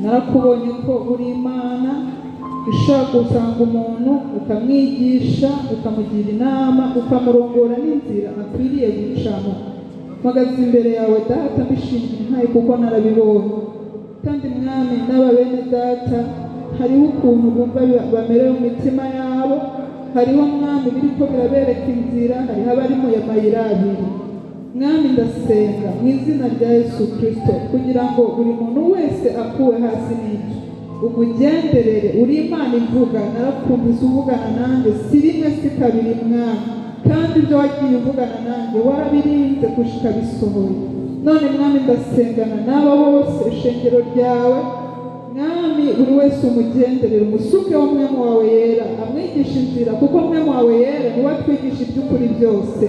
narakubonye ko uri Imana ushaka gusanga umuntu ukamwigisha, ukamugira inama, ukamurongora n'inzira akwiriye gucamo. Mpagaze imbere yawe Data mbishingira intaye kuko narabibonye. Kandi Mwami, n'aba bene Data hariho ukuntu bumva bamerewe mu mitima yabo, hariho Mwami biriko birabereka inzira, hariho abari mu mayira abiri. Mwami, ndasenga mu izina rya Yesu Kristo kugira ngo buri muntu wese akuwe hasi n'icyo umugenderere. Uri Imana ivuga, narakumvise uvugana nanjye si rimwe si kabiri Mwami, kandi ibyo wagiye uvugana nanjye warabirinze gushika bisohoye. None Mwami, ndasengana n'aba bose ishengero ryawe Mwami, buri wese umugenderere, umusuke w'umwami wawe yera, amwigisha inzira kuko umwami wawe yera niwe atwigisha iby'ukuri byose.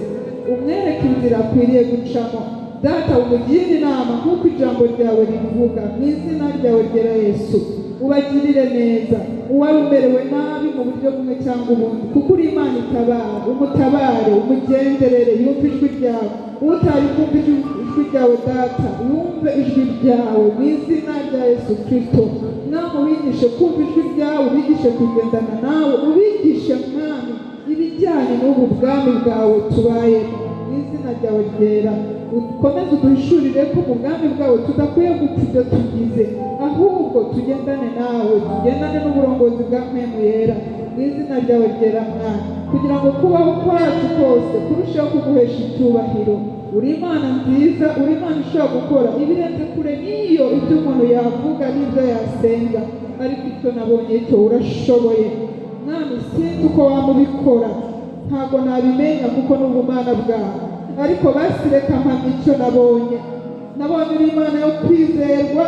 Umwereke inzira akwiriye gucamo. Data, umugire inama nk'uko ijambo ryawe rivuga, mu izina ryawe ryera Yesu. Ubagirire neza uwari umerewe nabi mu buryo bumwe cyangwa ubundi, kuko uri Imana itabara. Umutabare, umugenderere, yumve ijwi ryawe. Utari kumva ijwi ryawe Data, yumve ijwi ryawe mu izina rya Yesu Kristo. Mwami, ubigishe kumva ijwi ryawe, ubigishe kugendana nawe, ubigishe Mwami ibijyanye n'ubu bwami bwawe tubayemo, mu izina ryawe ryera. Ukomeze uduhishurire ko mu bwami bwawe tudakwiye gupfa ibyo tugize, ahubwo tugendane nawe, tugendane n'uburongozi bwa mpemu yera, mu izina ryawe ryera Mwami, kugira ngo kubaho kwacu kose kurusheho kuguhesha icyubahiro. Uri Imana nziza, uri Imana ishobora gukora ibirenze kure n'iyo ibyo umuntu yavuga n'ibyo yasenga, ariko icyo nabonye cyo urashoboye Mwami. Sinzi uko wamubikora, ntabwo nabimenya kuko ni ubumana bwawe, ariko basi reka mpamya icyo nabonye. Nabonye uri Imana yo kwizerwa,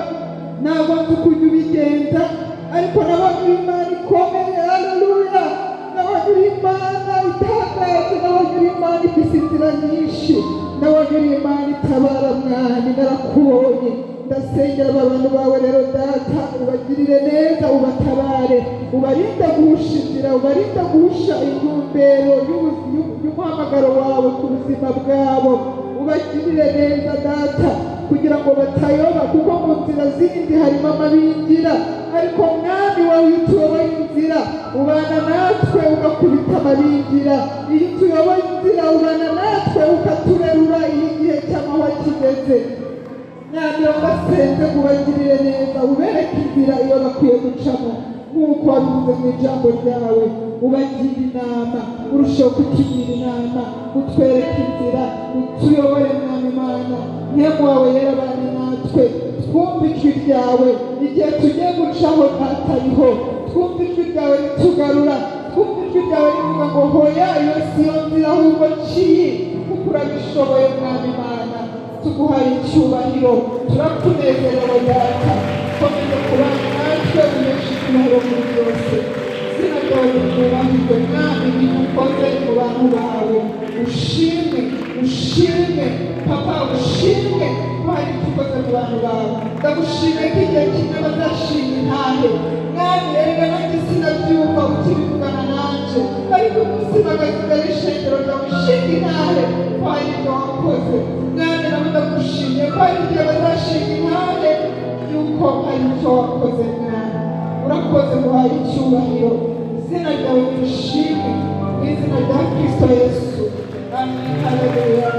ntabwo nzi ukuntu ubigenza, ariko nabonye uri Imana ikomeye. Haleluya! Nabonye uri Imana itangaje, nabonye uri Imana ifite inzira nyinshi, nabonye uri Imana itabara. Mwami, narakubonye. Ndasengera abantu bawe rero Data, ubagirire neza, ubatabare, ubarinde guhusha inzira, ubarinde guhusha intumbero y'umuhamagaro wawe ku buzima bwabo. Ubagirire neza Data, kugira ngo batayoba, kuko mu nzira zindi harimo amabingira, ariko Mwami wawe iyo utuyoboye inzira ubana natwe ugakubita amabingira. Iyo utuyoboye inzira ubana natwe ukaturerura iyo igihe cy'amahwa kigeze. Mwami, basenze ubagirire neza, ubereke inzira iyo bakwiye gucamo nk'uko wabivuze mu ijambo ryawe. Ubagire inama, urusheho kutugira inama, utwereke inzira, utuyobore Mwami Imana. Mpemu wawe yera abane natwe, twumve ijwi ryawe igihe tugiye gucaho ntatariho. Twumve ijwi ryawe ritugarura, twumve ijwi ryawe rivuga ngo hoya, iyo si yo nzira ahubwo ciye, kuko urabishoboye Mwami Imana. Tuguhaye icyubahiro, turakunezerewe Data, komeza kubana natwe, uneshe icyubahiro muri byose. Izina ryawe ryubahirwe Mwami, ibintu ukoze mu bantu bawe. Ushimwe, ushimwe Papa, ushimwe ko hari icyo ukoze mu bantu bawe. Ndagushimye ko igihe kimwe bazashima intahe. Mwami, erega nanjye sinabyumva ukibivugana nanje, ariko umunsi mpagaze imbere y'ishengero ryawe ushinga intahe ko hari ibyo wakoze. Mwami, nabo ndagushimye ko hari igihe bazashima intahe yuko hari icyo wakoze. Mwami, urakoze, muhaye icyubahiro. Izina ryawe nishimwe, mu izina rya Kristo Yesu. Amen. Haleluya.